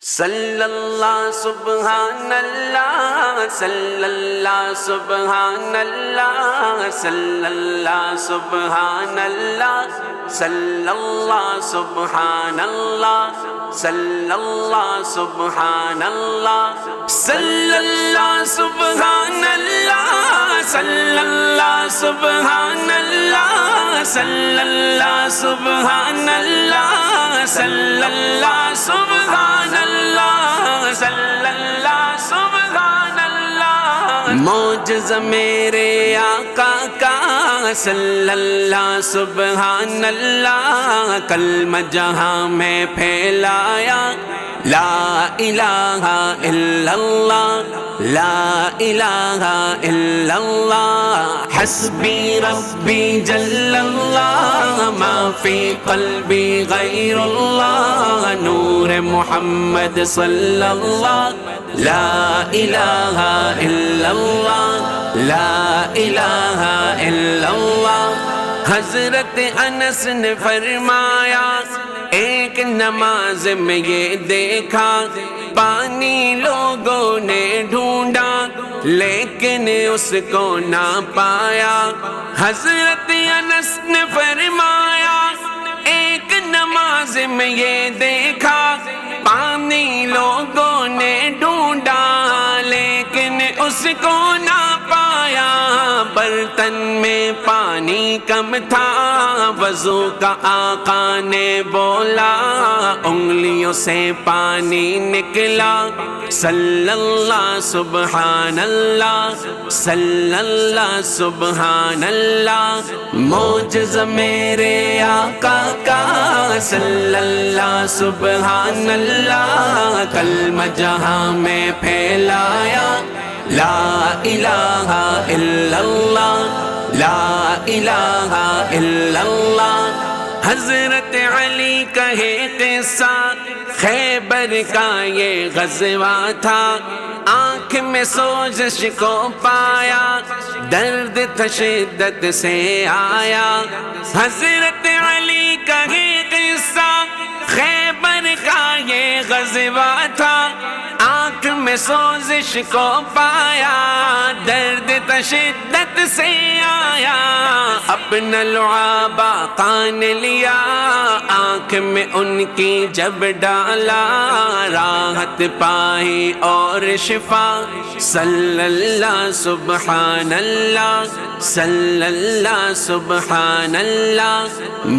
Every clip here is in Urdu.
صلی اللہ سبحان اللہ صلی اللہ سبحان اللہ صلی اللہ سبحان اللہ صلی اللہ سبحان اللہ صلی اللہ سبحان اللہ صلی اللہ سبحان اللہ صلی اللہ سبحان اللہ صلی اللہ سبحان اللہ صلی اللہ سبحان اللہ صلی اللہ سبحان اللہ معجزہ میرے آقا کا صلی اللہ سبحان اللہ کلمہ جہاں میں پھیلایا لا الہ الا اللہ لا الہ الا اللہ حسبی ربی جل اللہ ما فی قلبی غیر اللہ نور محمد صلی اللہ لا الہ الا اللہ لا الہ الا اللہ حضرت انس نے فرمایا ایک نماز میں یہ دیکھا پانی لوگوں نے ڈھونڈا لیکن اس کو نہ پایا حضرت انس نے فرمایا ایک نماز میں یہ دیکھا پانی لوگوں نے ڈھونڈا لیکن اس کو نہ پایا برتن میں پانی کم تھا وضو کا آقا نے بولا انگلیوں سے پانی نکلا صلی اللہ سبحان اللہ صلی اللہ سبحان اللہ معجزہ میرے آقا کا صلی اللہ سبحان اللہ کلمہ جہاں میں پھیلایا لا الہ الا اللہ لا الہ الا اللہ حضرت علی کا ہے قصہ خیبر کا یہ غزوہ تھا آنکھ میں سوزش کو پایا درد تھا شدت سے آیا حضرت علی کا ہے قصہ خیبر کا یہ غزوہ تھا آنکھ میں سوزش کو پایا درد تھا شدت سے آیا اپنا لعاب آقا نے لیا آنکھ میں ان کی جب ڈالا راحت پائی اور شفا صلی اللہ سبحان اللہ صلی اللہ سبحان اللہ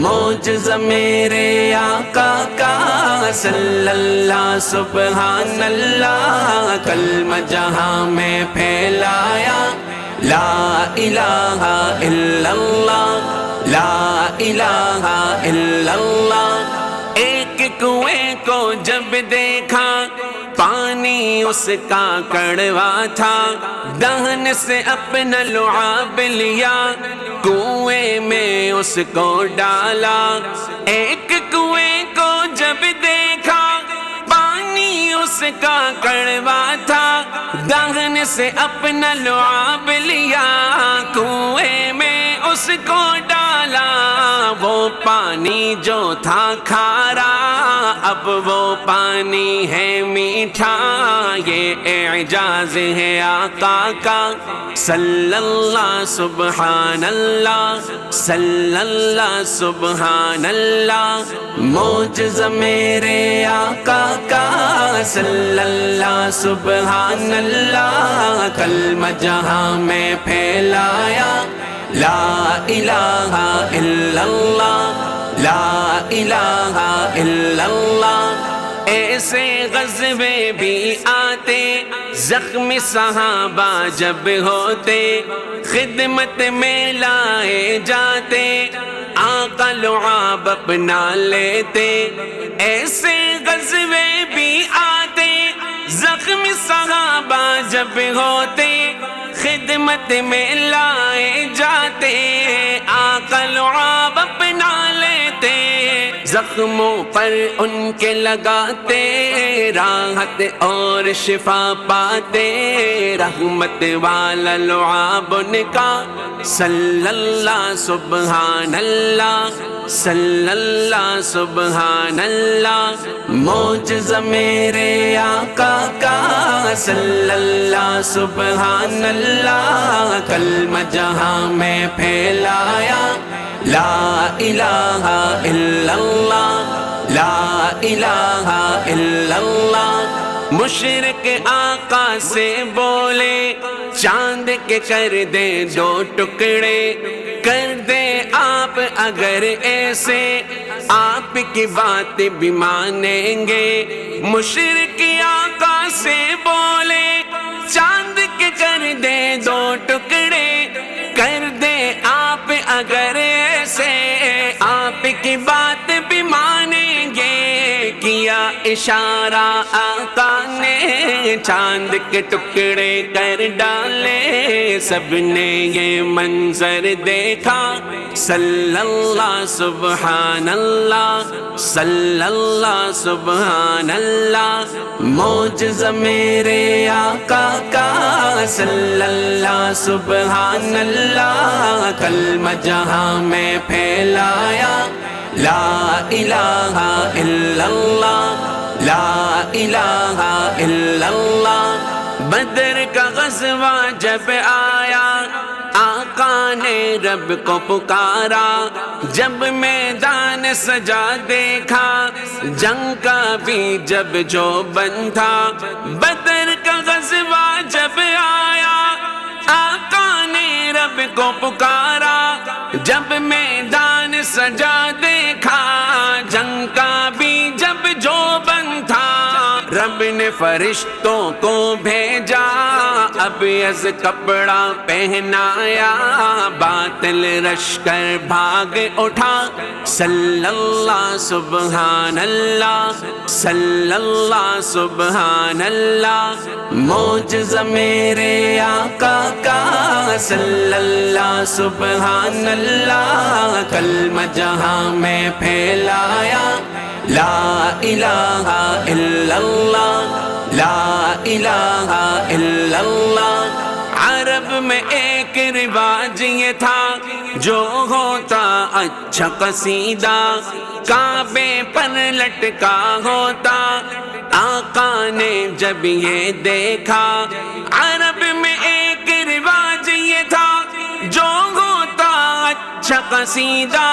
معجزہ میرے آقا کا صلی اللہ سبحان اللہ کلمہ جہاں میں پھیلایا لا الہ الا اللہ لا الہ الا اللہ ایک کنویں کو جب دیکھا پانی اس کا کڑوا تھا دہن سے اپنا لعاب لیا کنویں میں اس کو ڈالا ایک کنویں کو جب دیکھا پانی اس کا کڑوا تھا دہن سے اپنا لعاب لیا کنویں میں اس کو ڈالا وہ پانی جو تھا کھارا اب وہ پانی ہے میٹھا یہ اعجاز ہے آقا کا صلی اللہ سبحان اللہ صلی اللہ سبحان اللہ معجزہ میرے آقا کا صلی اللہ سبحان اللہ کلمہ جہاں میں پھیلایا لا الہ الا اللہ لا الہ الا اللہ ایسے غزوے بھی آتے زخمی صحابہ جب ہوتے خدمت میں لائے جاتے آقا لعاب اپنا لیتے ایسے غزوے بھی آتے زخمی صحابہ جب ہوتے خدمت میں لائے جاتے آقا لعاب اپنا لیتے زخموں پر ان کے لگاتے راحت اور شفا پاتے رحمت والا لعاب ان کا صلی اللہ سبحان اللہ صلی اللہ سبحان اللہ معجزہ میرے آقا کا صلی اللہ سبحان اللہ کلمہ جہاں میں پھیلایا لا الہ الا اللہ لا الہ الا اللہ مشرک آقا سے بولے چاند کے کر دے دو ٹکڑے کر دے آپ اگر ایسے آپ کی بات بھی مانیں گے مشرک آقا سے بولے چاند کے کر دے دو ٹکڑے کر دے آپ اگر ایسے آپ کی بات بھی مانیں گے کیا اشارہ آقا نے چاند کے ٹکڑے کر ڈالے سب نے یہ منظر دیکھا صلی اللہ سبحان اللہ صلی اللہ سبحان اللہ معجزہ میرے آقا کا صلی اللہ سبحان اللہ کلمہ جہاں میں پھیلایا لا الہ الا اللہ لا الہ الا اللہ بدر کا غزوہ جب آیا آقا نے رب کو پکارا جب میدان سجا دیکھا جنگ کا بھی جب جو بن تھا بدر کا غزوہ جب آیا آقا نے رب کو پکارا جب میدان سجا دیکھا جنگ کا بھی جب جو بن تھا رب نے فرشتوں کو بھیجا ابیض کپڑا پہنایا باطل لشکر بھاگ اٹھا صلی اللہ سبحان اللہ صلی اللہ سبحان اللہ معجزہ میرے آقا کا صلی اللہ سبحان اللہ کلمہ جہاں میں پھیلایا لا الہ الا اللہ لا الہ الا اللہ عرب میں ایک رواج یہ تھا جو ہوتا اچھا قصیدہ کعبے پر لٹکا ہوتا آقا نے جب یہ دیکھا عرب میں ایک رواج یہ تھا جو ہوتا اچھا قصیدہ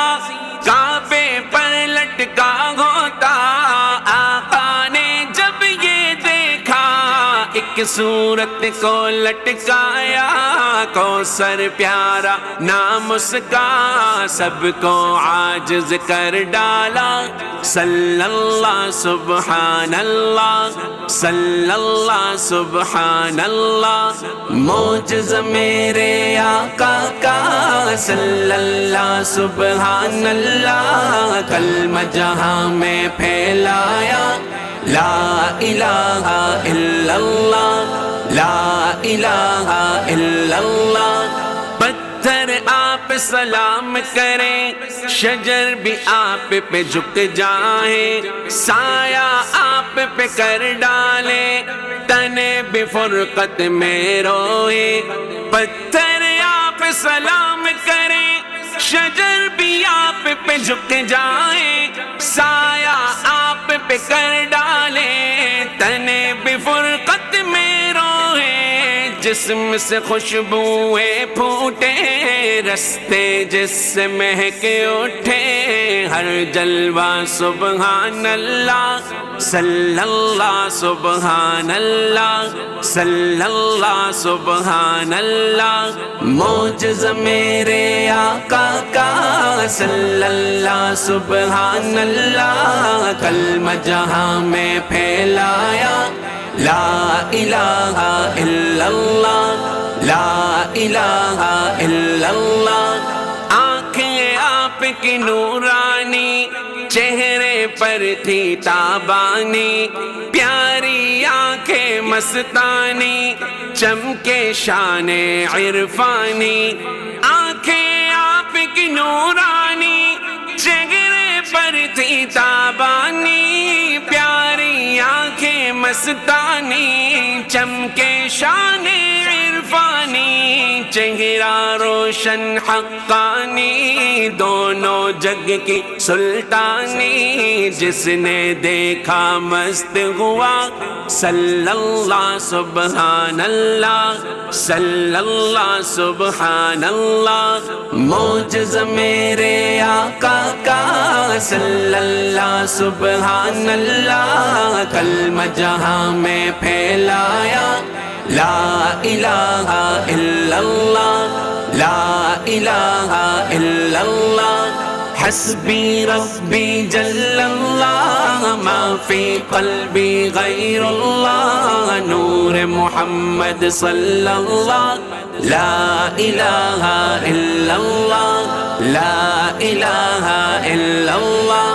کعبے پر لٹکا ہوتا آقا نے جب یہ دیکھا ایک صورت کو لٹکایا کوثر پیارا نام اس کا سب کو عاجز کر ڈالا صلی اللہ سبحان اللہ صلی اللہ سبحان اللہ معجزہ میرے آقا کا صلی اللہ سبحان اللہ کلمہ جہاں میں پھیلایا لا الہ الا اللہ لا الہ الا اللہ پتھر آپ سلام کریں شجر بھی آپ پہ جھک جائیں سایہ آپ پہ کر ڈالے تنے بھی فرقت میں روئے پتھر آپ سلام کریں شجر بھی آپ پہ جھک جائیں سایہ آپ پہ کر ڈالے تنے بھی فرقت میں روئے جسم سے خوشبوئیں پھوٹے رستے جس سے مہک اٹھے ہر جلوہ سبحان اللہ صلی اللہ سبحان اللہ صلی اللہ سبحان اللہ معجزہ میرے آقا کا صلی اللہ سبحان اللہ کلمہ جہاں میں پھیلایا لا الہ الا اللہ لا الہ الا اللہ آنکھیں آپ کی نورانی چہرے پر تھی تابانی پیاری آنکھیں مستانی چمکے شان عرفانی آنکھیں آپ کی نورانی چہرے پر تھی تابانی پیاری آنکھیں مستانی چمکے شان عرفانی چہرہ روشن حقانی دونوں جگ کی سلطانی جس نے دیکھا مست ہوا صلی اللہ سبحان اللہ صلی اللہ سبحان اللہ معجز میرے آقا کا صلی اللہ سبحان اللہ کلمہ جہاں میں پھیلایا لا الہ الا اللہ لا الہ الا اللہ حسبی ربی جل اللہ ما فی قلبی غیر اللہ نور محمد صلی اللہ لا الہ الا اللہ لا الہ الا اللہ